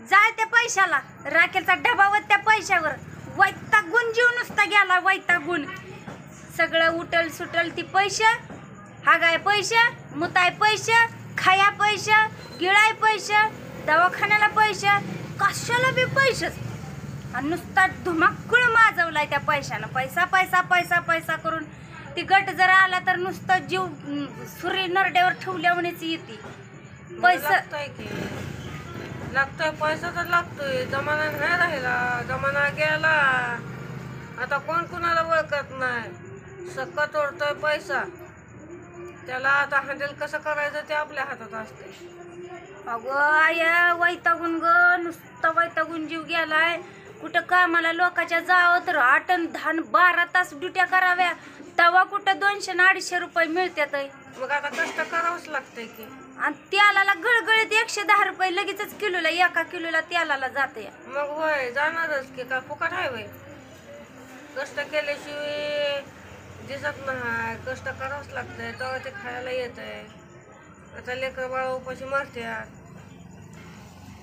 जाय त्या पैशाला, राखेलचा डबावत त्या पैशावर वैतागून जीव नुसता गेला, वैतागून. सगळं उठल सुटल ती पैसे, हागाय पैसे, मुताय पैसे, खाया पैसे, गिळाय पैसे, दवाखान्याला पैसे, कशाला बी पैसेच. आणि नुसता धुमाकूळ माजवलाय त्या पैशानं. पैसा पैसा पैसा पैसा करून ती गट जरा आला तर नुसतं जीव सुरी नरड्यावर ठेवल्यावरच येते. पैसा लागतोय, पैसा तर लागतोय. जमाना नाही राहिला, जमाना गेला. आता कोण कुणाला ओळखत नाही. सक्का तोडतोय पैसा. त्याला आता हँडल कसं करायचं ते आपल्या हातात असते. अगं आय वैतागून ग, नुसतं वैतागून जीव गेलाय. कुठं कामाला लोकांच्या जावं तर 8 आणि 10 12 तास ड्युट्या कराव्या, तवा कुठं 200 आणि 250 रुपये मिळतात. मग आता कष्ट करावंच लागतंय की. आणि तेलाला गळगळीत 110 रुपये लगेचच किलोला, 1 किलोला तेलाला जाते. मग होय जाणारच की, का फुकट आहे वय. कष्ट केल्याशिवाय दिसत नाही. कष्ट करावंच लागतंय, तेव्हा ते खायला येत आहे. आता लेकर बाळा उपाशी मारत्यात.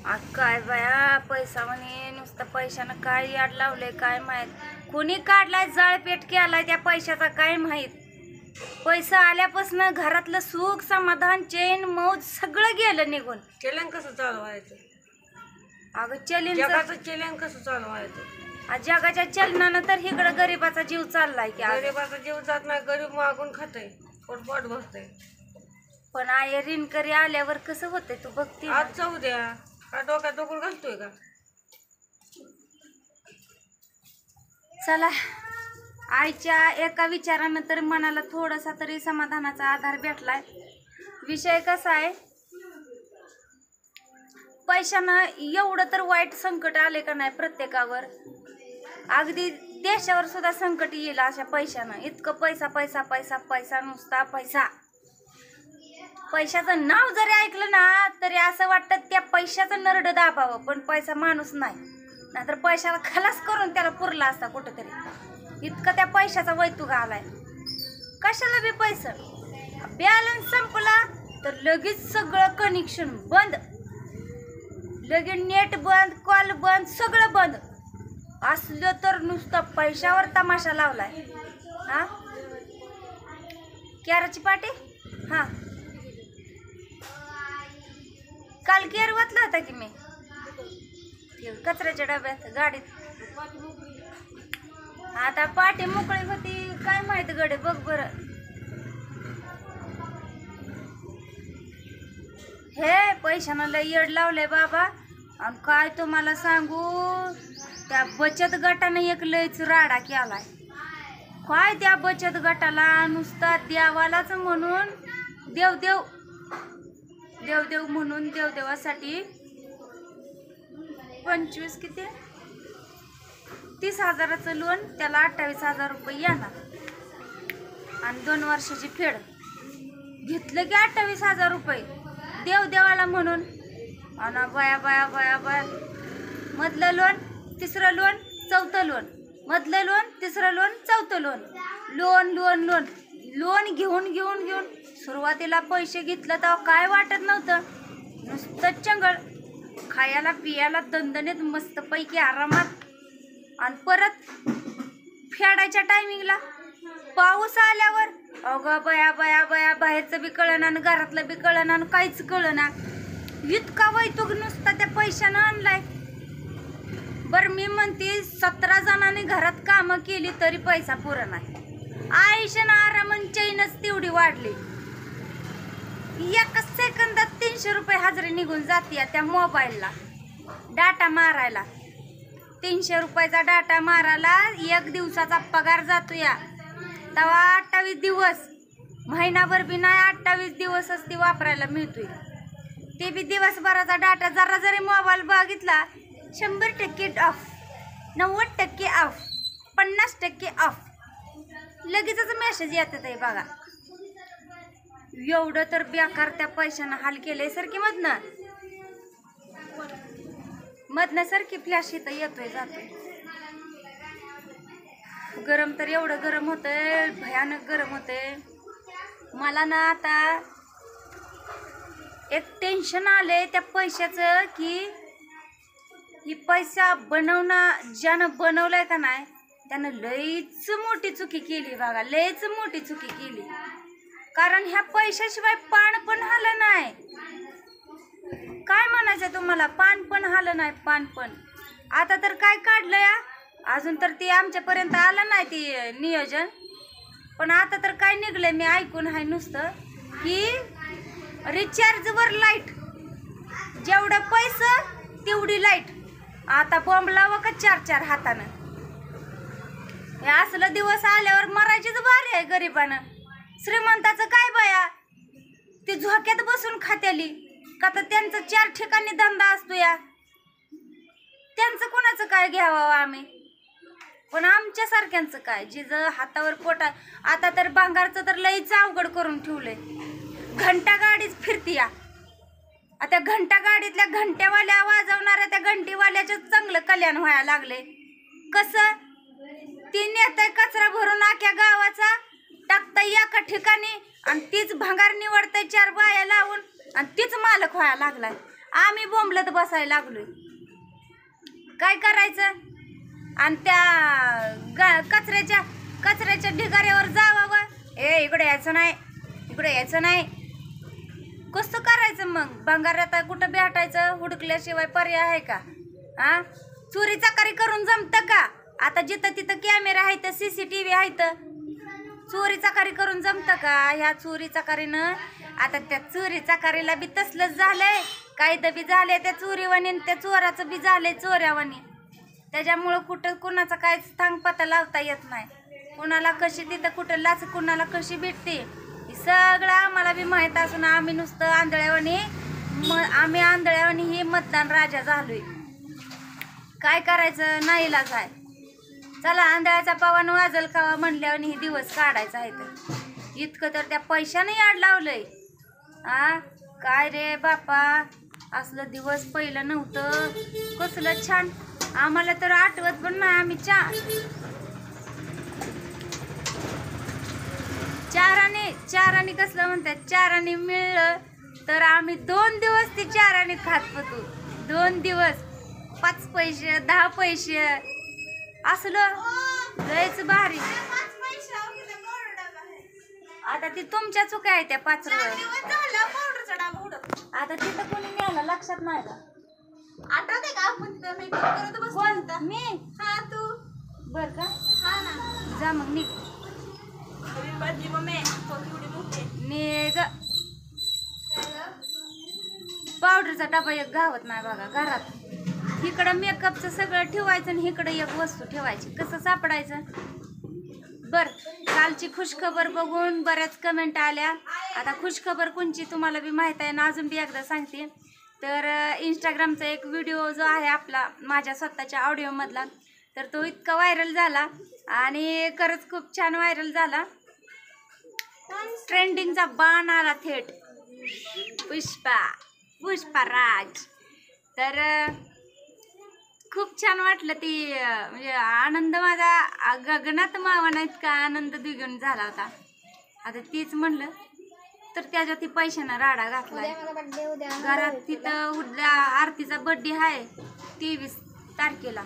आज काय बाया पैसा म्हणे, नुसतं पैशानं काय याड लावलंय काय माहित. कोणी काढलाय जाळपेट केलाय त्या पैशाचा काय माहित. पैसा आल्यापासून घरातलं सुख समाधान चैन मौज सगळं गेलं निघून. चलन कसं चालवायचं. अगं चलन, जगाचं चलन कसं चालवायचं. जगाच्या चलनानं तर इकडं गरीबाचा जीव चाललाय की. गरीबाचा जीव जात नाही, गरीब मागून खातय, पोट भरतय. पण आय ऋणकरी आल्यावर कसं होतंय तू बघते. आज जाऊ द्या, का डोक्यात डोकं घालतोय का. चला, आईच्या एका विचारानं तर मनाला थोडासा तरी समाधानाचा आधार भेटलाय. विषय कसा आहे, पैशानं एवढं तर वाईट संकट आले का नाही प्रत्येकावर. अगदी देशावर सुद्धा संकट येईल अशा पैशानं. इतकं पैसा पैसा पैसा पैसा, नुसता पैसा. पैशाचं नाव जरी ऐकलं ना तरी असं वाटतं त्या पैशाचं नरड दाबावं, पण पैसा माणूस नाही. नाहीतर पैशाला खलास करून त्याला पुरला असता कुठंतरी. इतकं त्या पैशाचा वैतुक आलाय. कशाला बी पैसा. बॅलन्स संपला तर लगेच सगळं कनेक्शन बंद, लगेच नेट बंद, कॉल बंद, सगळं बंद. असलं तर नुसतं पैशावर तमाशा लावलाय. हा क्याराची पाटी. हा काल केअर वाचला होता की मी कचऱ्याच्या डब्यात गाडीत. आता पाठी मोकळी होती काय माहित गडे, बघ बर. हे पैशानं लय येड लावलंय बाबा. आणि काय तुम्हाला सांगू, त्या बचत गटाने एक लयच राडा केलाय. काय त्या बचत गटाला नुसता देवालाच म्हणून देवदेव देवदेव म्हणून देवदेवासाठी 25 किती 30,000चं लोन, त्याला 28,000 रुपये येणार. आणि 2 वर्षाची फेड घेतलं की 28,000 रुपये देवदेवाला म्हणून. आणि बाया बाया बाया बाया, मधलं लोन, तिसरं लोन, चौथं लोन, मधलं लोन, तिसरं लोन, चौथं loan, loan loan loan loan घेऊन घेऊन घेऊन सुरुवातीला पैसे घेतलं तेव्हा काय वाटत नव्हतं. नुसतं चंगळ, खायला पियाला दणदणीत मस्तपैकी आरामात. आणि परत फेडायच्या टायमिंगला पाऊस आल्यावर अगं बया बया बया, बाहेरचं बी कळना आणि घरातलं बी कळना आणि काहीच कळना. इतका वैतुक नुसता त्या पैशानं आणलाय. बरं मी म्हणते 17 जणांनी घरात कामं केली तरी पैसा पुरं नाही. आयुष्यानं आरामन चैनच तेवढी वाढली. एका सेकंदात 300 रुपये हजेरी निघून जाते त्या मोबाईलला डाटा मारायला. 300 रुपयाचा डाटा मारायला 1 दिवसाचा पगार जातो या. तेव्हा 28 दिवस, महिनाभर बी नाही, 28 दिवसच ती वापरायला मिळतोय. ते बी दिवसभराचा डाटा जरा जरी मोबाईल बघितला 100% ऑफ, 90% ऑफ, 50% ऑफ, लगेचच मेसेज येतात आहे बघा. एवढं तर बेकार त्या पैशानं हाल केलंय. सारखी मधनं सारखी फ्लॅश इथं येतोय जातोय. गरम तर एवढं गरम होतंय, भयानक गरम होतंय मला ना. आता एक टेन्शन आलंय त्या पैशाचं की ही पैसा ज्यानं बनवलाय का नाही त्यानं लईच मोठी चुकी केली बघा, लईच मोठी चुकी केली. कारण ह्या पैशाशिवाय पान पण आलं नाही. काय म्हणायचं तुम्हाला, पान पण आलं नाही, पान पण. आता तर काय काढलं या, अजून तर ती आमच्यापर्यंत आलं नाही ती नियोजन. पण आता तर काय निघलंय मी ऐकून आहे नुसतं की रिचार्जवर लाईट, जेवढं पैसं तेवढी लाईट. आता बॉम्ब लावा का 4-4 हातानं. हे असलं दिवस आल्यावर मरायचीच बारी आहे गरिबानं. श्रीमंताचं काय बाया, ती झोक्यात बसून खात्याली का तर त्यांचं 4 ठिकाणी धंदा असतो या. त्यांचं कोणाचं काय घ्यावं आम्ही, पण आमच्या सारख्यांचं काय, जिचं हातावर पोटा. आता तर भांगारचं तर लईच अवघड करून ठेवलंय. घंटा गाडीच फिरती या. आता घंटा गाडीतल्या घंट्यावाल्या वाजवणाऱ्या त्या घंटीवाल्याचं चांगलं कल्याण व्हायला लागले. कसं ती नेतय कचरा भरून आख्या गावाचा, टाकतय एका ठिकाणी आणि तीच भांगार निवडतय 4 बाया लावून आणि तीच मालक व्हायला लागलाय. आम्ही बोंबलत बसायला लागलोय. काय करायचं. आणि त्या कचऱ्याच्या ढिगाऱ्यावर जावावं, इकडे यायचं नाही, इकडे यायचं नाही. कसं करायचं मग. भंगार आता कुठं भेटायचं, हुडकल्याशिवाय पर्याय आहे का. हा, चोरी चकारी करून जमतं का. आता जिथं तिथं कॅमेरा आहेत, CCTV आहेत, चोरी चकारी करून जमतं का. ह्या चोरी चकारीनं आता त्या चोरी चकारीला बी तसलंच झालंय, कायदा बी झालंय त्या चोरीवानी, त्या चोराचं बी झालंय चोऱ्यावानी. त्याच्यामुळं कुठं कुणाचा काय थांग पता लावता येत नाही. कुणाला कशी तिथं कुठं लाच कुणाला कशी भेटते हे सगळं आम्हाला बी माहीत असून आम्ही नुसतं आंधळ्यावानी हे मतदान राजा झालोय. काय करायचं, नाईलाज आहे. चला आंधळ्याचा पवन वाजल खावा म्हणल्यावर हे दिवस काढायचा आहे. तर इतकं तर त्या पैशाने याड लावलंय. काय रे बापा, असलं दिवस पहिलं नव्हतं. कसलं छान, आम्हाला तर आठवत पण नाही. आम्ही चाराने कसलं म्हणतात, चाराने मिळलं तर आम्ही 2 दिवस ती चाराने खात होतो. 2 दिवस 5 पैसे 10 पैसे असलं लयच भारी. आता ती तुमच्या चुका आहे त्या 5 आता तिथं कोणी मिळालं लक्षात नाही का. आठवते का आपण तिथं मेकअप करत बसलो होतो. मी हा तू बर का, हा ना. जा मग निघ. बाजी मम्मी एवढी मोठी निघ. पावडरचा डबा एक गावत नाही बघा घरात. इकडं मेकअपचं सगळं ठेवायचं आणि इकडं एक वस्तू ठेवायची. कसं सापडायचं. बर, कालची खुशखबर बघून बऱ्याच कमेंट आल्या. आता खुशखबर कोणची तुम्हाला बी माहीत आहे ना, अजून बी एकदा सांगते. तर इंस्टाग्रामचा एक व्हिडिओ जो आहे आपला माझ्या स्वतःच्या ऑडिओमधला, तर तो इतका व्हायरल झाला आणि खरंच खूप छान व्हायरल झाला. ट्रेंडिंगचा बाण आला थेट. पुष्पाराज. तर खूप छान वाटलं. ती म्हणजे आनंद माझा गगनात मावना इतका आनंद द्विगुण झाला होता. आता तीच म्हणलं तर त्याच्या ती पैशानं राडा घातलाय. घरात तिथं उद्या आरतीचा बर्थडे आहे 23 तारखेला.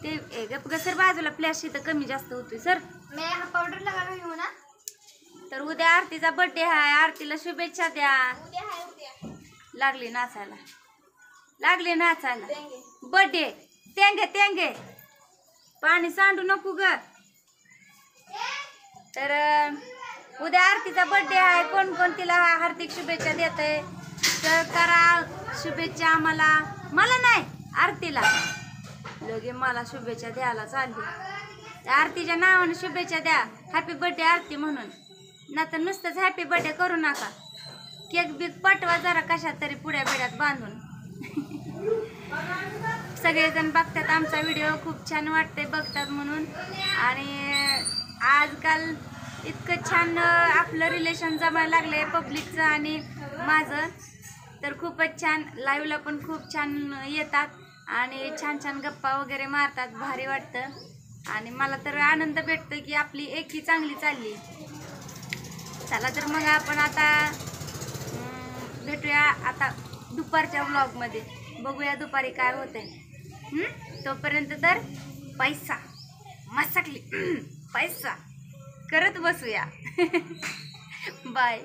ते गसर बाजूला फ्लॅश इथं कमी जास्त होतोय सर. पावडर लगा घेऊ ना. तर उद्या आरतीचा बर्थडे आहे. आरतीला शुभेच्छा द्या. लागली नाचायला बर्थडे. तेंगे पाणी सांडू नको ग. तर उद्या आरतीचा बर्थडे आहे. कोण कोण तिला हार्दिक शुभेच्छा देत आहे तर करा शुभेच्छा आम्हाला. मला नाही, आरतीला. लगे मला शुभेच्छा द्यायला चालली. त्या आरतीच्या नावाने शुभेच्छा द्या. हॅपी बर्थडे आरती म्हणून. नाहीतर नुसतंच हॅपी बर्थडे करू नका. केक बिक पाठवा जरा कशात तरी पुड्या बिड्यात बांधून. सगळेजण बघतात आमचा व्हिडिओ. खूप छान वाटते बघतात म्हणून. आणि आजकाल इतकं छान आपलं रिलेशन जमायला लागले पब्लिकचं आणि माझं. तर खूपच छान. लाईव्हला पण खूप छान येतात आणि छान छान गप्पा वगैरे मारतात. भारी वाटतं. आणि मला तर आनंद भेटतो की आपली एकी चांगली चालली. चला तर मग आपण आता भेटूया आता दुपारच्या व्लॉगमध्ये. बघूया दुपारी काय होतंय. तोपर्यंत तर पैसा मसकली पैसा करत बसूया. बाय.